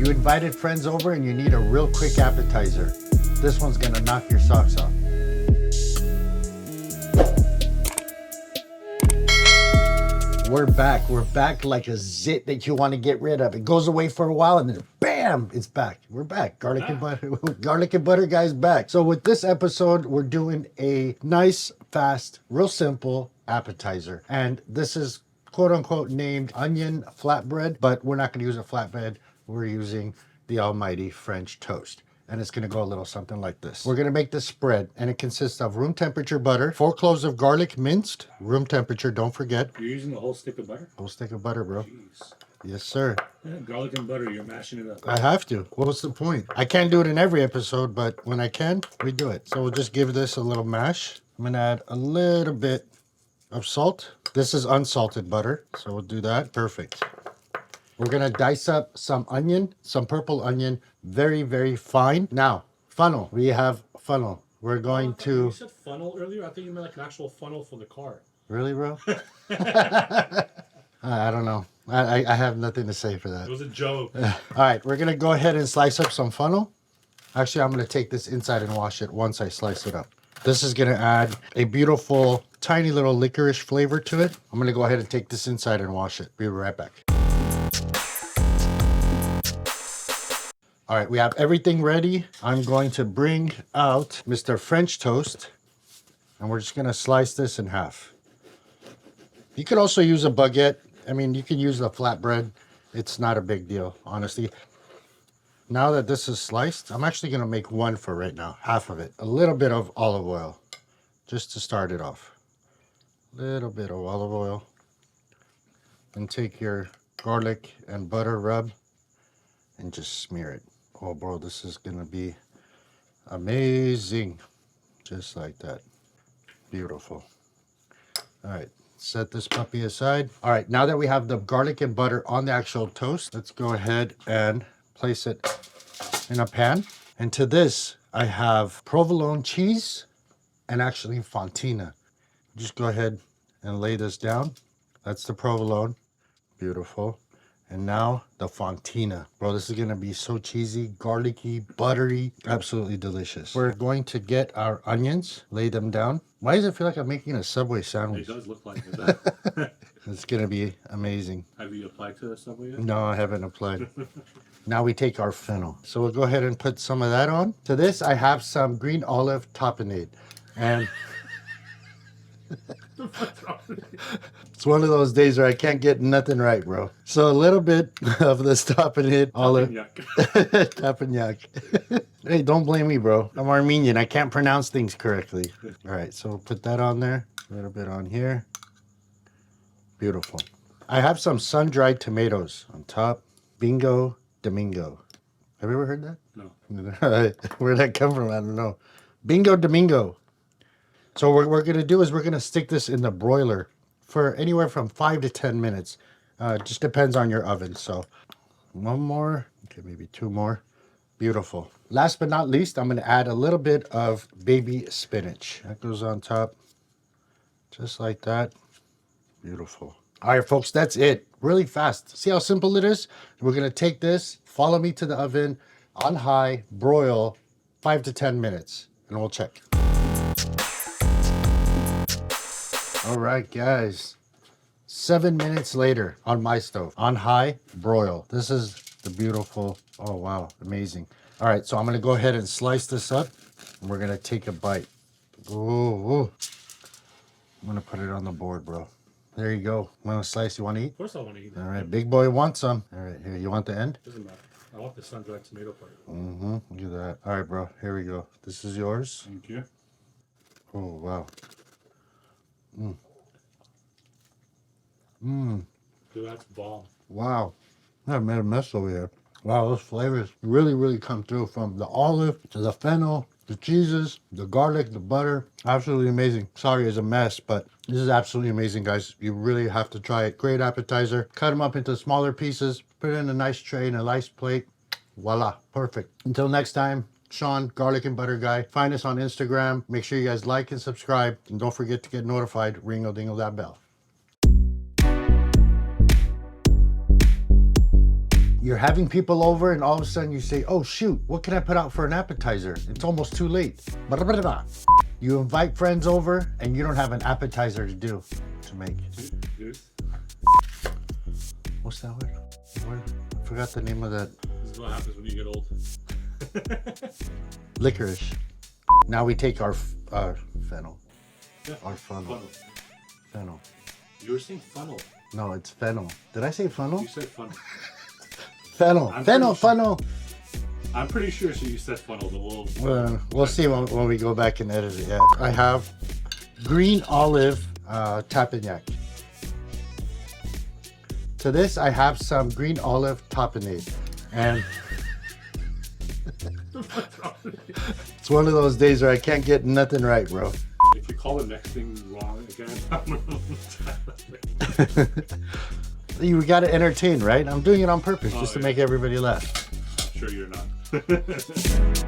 You invited friends over and you need a real quick appetizer. This one's gonna knock your socks off. We're back. We're back like a zit that you want to get rid of. It goes away for a while and then bam, it's back. We're back. Garlic and butter. Garlic and butter guy's back. So with this episode, we're doing a nice, fast, real simple appetizer. And this is quote unquote named onion flatbread, but we're not going to use a flatbread. We're using the almighty French toast. And it's going to go a little something like this. We're going to make this spread, and it consists of room temperature butter, 4 cloves of garlic minced, room temperature, don't forget. You're using the whole stick of butter? Whole stick of butter, bro. Jeez. Yes, sir. Yeah, garlic and butter, you're mashing it up. I have to. What's the point? I can't do it in every episode, but when I can, we do it. So we'll just give this a little mash. I'm going to add a little bit of salt. This is unsalted butter, so we'll do that. Perfect. We're going to dice up some onion, some purple onion, very, very fine. Now, funnel. We have funnel. We're going to... You said funnel earlier? I think you meant like an actual funnel for the car. Really, bro? I don't know. I have nothing to say for that. It was a joke. All right, we're going to go ahead and slice up some funnel. Actually, I'm going to take this inside and wash it once I slice it up. This is going to add a beautiful, tiny little licorice flavor to it. I'm going to go ahead and take this inside and wash it. Be right back. All right, we have everything ready. I'm going to bring out Mr. French toast, and we're just going to slice this in half. You could also use a baguette. I mean, you can use a flatbread. It's not a big deal, honestly. Now that this is sliced, I'm actually going to make one for right now, half of it. A little bit of olive oil, just to start it off. A little bit of olive oil. And take your garlic and butter rub and just smear it. Oh, bro, this is going to be amazing. Just like that. Beautiful. All right. Set this puppy aside. All right, now that we have the garlic and butter on the actual toast, let's go ahead and place it in a pan. And to this, I have provolone cheese and actually Fontina. Just go ahead and lay this down. That's the provolone. Beautiful. And now the Fontina. Bro, this is going to be so cheesy, garlicky, buttery, absolutely delicious. We're going to get our onions, lay them down. Why does it feel like I'm making a Subway sandwich? It does look like it. It's going to be amazing. Have you applied to the Subway yet? No, I haven't applied. Now we take our fennel. So we'll go ahead and put some of that on. To this, I have some green olive tapenade. And it's one of those days where I can't get nothing right, bro. So a little bit of this tapenade olive. Tapagnac. Hey, don't blame me, bro. I'm Armenian. I can't pronounce things correctly. All right, so we'll put that on there. A little bit on here. Beautiful. I have some sun-dried tomatoes on top. Bingo Domingo. Have you ever heard that? No. Where'd that come from? I don't know. Bingo Domingo. So what we're going to do is we're going to stick this in the broiler for anywhere from 5 to 10 minutes. Just depends on your oven. So one more. Okay, maybe 2 more. Beautiful. Last but not least, I'm going to add a little bit of baby spinach. That goes on top. Just like that. Beautiful. All right, folks, that's it. Really fast. See how simple it is? We're going to take this, follow me to the oven on high, broil 5 to 10 minutes, and we'll check. All right, guys. 7 minutes later on my stove, on high, broil. This is the beautiful, oh, wow, amazing. All right, so I'm going to go ahead and slice this up, and we're going to take a bite. Ooh. I'm going to put it on the board, bro. There you go. Want to slice? You want to eat? Of course I want to eat it. All right, big boy wants some. All right, here. You want the end? Doesn't matter. I want the sun-dried tomato part. Mm-hmm. Look at that. All right, bro. Here we go. This is yours. Thank you. Oh, wow. Dude, that's bomb. Wow. I made a mess over here. Wow, those flavors really, really come through, from the olive to the fennel, the cheeses, the garlic, the butter. Absolutely amazing. Sorry, it's a mess, but this is absolutely amazing, guys. You really have to try it. Great appetizer. Cut them up into smaller pieces. Put it in a nice tray, in a nice plate. Voila, perfect. Until next time, Sean, Garlic and Butter Guy. Find us on Instagram. Make sure you guys like and subscribe. And don't forget to get notified. Ring-o-dingle that bell. you're having people over and all of a sudden you say, oh shoot, what can I put out for an appetizer? It's almost too late. You invite friends over and you don't have an appetizer to make. Juice. What's that word? I forgot the name of that. This is what happens when you get old. Licorice. Now we take our fennel. Yeah. Our funnel. Fennel. You were saying funnel. No, it's fennel. Did I say funnel? You said funnel. Fennel. Fennel. I'm pretty sure you said funnel, but We'll see when we go back and edit it. Yeah. I have green olive tapignac. To this, I have some green olive tapenade. And it's one of those days where I can't get nothing right, bro. if you call the next thing wrong again, You gotta entertain, right? I'm doing it on purpose just to make everybody laugh. Sure you're not.